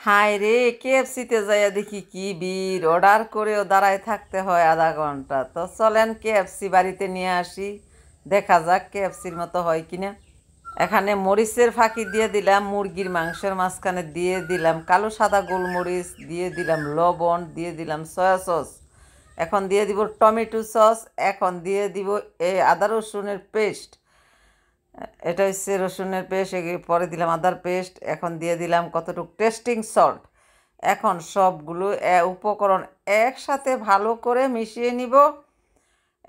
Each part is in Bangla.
হায় রে, কেএফসিতে যাইয়া দেখি কি ভিড়, অর্ডার করেও দাঁড়ায় থাকতে হয় আধা ঘন্টা। তো চলেন কেএফসি বাড়িতে নিয়ে আসি, দেখা যাক কেএফসির মতো হয় কিনা। এখানে মরিচের ফাঁকি দিয়ে দিলাম, মুরগির মাংসের মাঝখানে দিয়ে দিলাম কালো সাদা গোলমরিচ, দিয়ে দিলাম লবণ, দিয়ে দিলাম সয়া সস, এখন দিয়ে দিব টমেটো সস, এখন দিয়ে দিব এই আদা রসুনের পেস্ট। এটা হচ্ছে রসুনের পেস্ট, পরে দিলাম আদার পেস্ট, এখন দিয়ে দিলাম কতটুকু টেস্টিং সল্ট। এখন সবগুলো উপকরণ একসাথে ভালো করে মিশিয়ে নিব।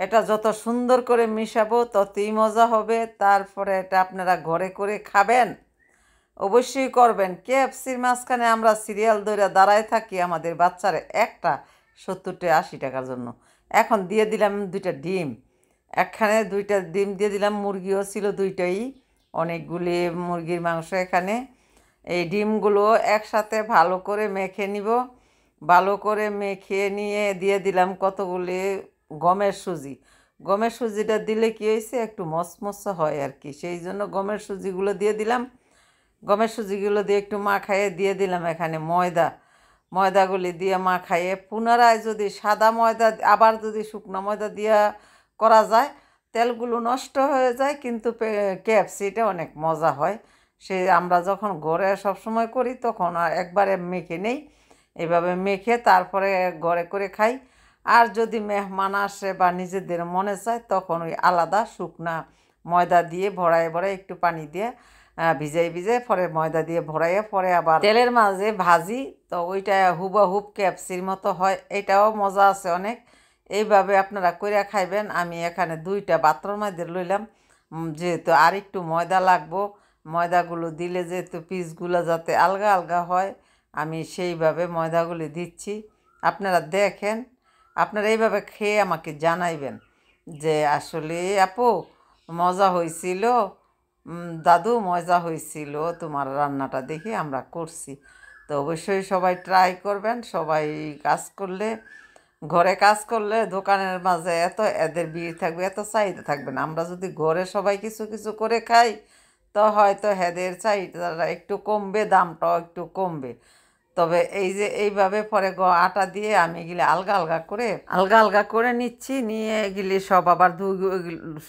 এটা যত সুন্দর করে মিশাবো ততই মজা হবে। তারপরে এটা আপনারা ঘরে করে খাবেন, অবশ্যই করবেন। কেএফসির মাঝখানে আমরা সিরিয়াল ধরে দাঁড়ায় থাকি আমাদের বাচ্চারা একটা 70-80 টাকার জন্য। এখন দিয়ে দিলাম 2টা ডিম, এখানে 2টা ডিম দিয়ে দিলাম, মুরগিও ছিল 2টাই, অনেকগুলি মুরগির মাংস। এখানে এই ডিমগুলো একসাথে ভালো করে মেখে নিব। ভালো করে মেখে নিয়ে দিয়ে দিলাম কতগুলি গমের সুজি। গমের সুজিটা দিলে কি হয়েছে, একটু মচমচে হয় আর কি, সেই জন্য গমের সুজিগুলো দিয়ে দিলাম। গমের সুজিগুলো দিয়ে একটু মাখাইয়ে দিয়ে দিলাম এখানে ময়দা। ময়দাগুলি দিয়ে মাখাইয়ে পুনরায় যদি সাদা ময়দা আবার যদি শুকনো ময়দা দিয়ে করা যায়, তেলগুলো নষ্ট হয়ে যায়, কিন্তু কেএফসিটা অনেক মজা হয়। সে আমরা যখন ঘরে সবসময় করি তখন একবারে মেখে নেই, এভাবে মেখে তারপরে ঘরে করে খাই। আর যদি মেহমান আসে বা নিজেদের মনে চায় তখন ওই আলাদা শুকনা ময়দা দিয়ে ভরায় ভরায় একটু পানি দিয়ে ভিজাই পরে ময়দা দিয়ে ভরাইয়ে পরে আবার তেলের মাঝে ভাজি, তো ওইটা হুবহুব কেএফসির মতো হয়। এটাও মজা আছে অনেক। এইভাবে আপনারা কইরা খাইবেন। আমি এখানে 2টা পাত্রের মধ্যে লইলাম, যেহেতু আর একটু ময়দা লাগবো। ময়দাগুলো দিলে যেহেতু পিসগুলো যাতে আলগা আলগা হয়, আমি সেইভাবে ময়দাগুলি দিচ্ছি। আপনারা দেখেন, আপনারা এইভাবে খেয়ে আমাকে জানাইবেন যে আসলে আপু মজা হয়েছিল, দাদু মজা হয়েছিল, তোমার রান্নাটা দেখে আমরা করছি। তো অবশ্যই সবাই ট্রাই করবেন। সবাই কাজ করলে, ঘরে কাজ করলে দোকানের মাঝে এত এদের ভিড় থাকবে, এত চাহিদা থাকবে না। আমরা যদি ঘরে সবাই কিছু কিছু করে খাই তো হয়তো এদের চাহিদাটা একটু কমবে, দামটাও একটু কমবে। তবে এই যে এইভাবে পরে আটা দিয়ে আমি এগুলি আলগা আলগা করে নিচ্ছি, নিয়ে এগুলি সব আবার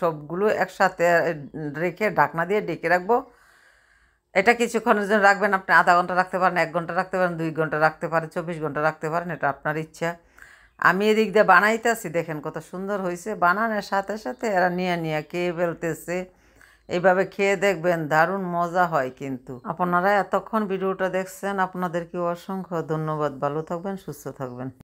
সবগুলো একসাথে রেখে ঢাকনা দিয়ে ডেকে রাখবো। এটা কিছুক্ষণের জন্য রাখবেন, আপনি আধা ঘন্টা রাখতে পারেন, 1 ঘন্টা রাখতে পারেন, 2 ঘন্টা রাখতে পারেন, 24 ঘন্টা রাখতে পারেন, এটা আপনার ইচ্ছা। আমি এদিক দিয়ে বানাইতেছি, দেখেন কত সুন্দর হয়েছে। বানানোর সাথে সাথে এরা নিয়ে নিয়ে খেয়ে ফেলতেছে। এইভাবে খেয়ে দেখবেন, দারুণ মজা হয়। কিন্তু আপনারা এতক্ষণ ভিডিওটা দেখছেন, আপনাদেরকে অসংখ্য ধন্যবাদ। ভালো থাকবেন, সুস্থ থাকবেন।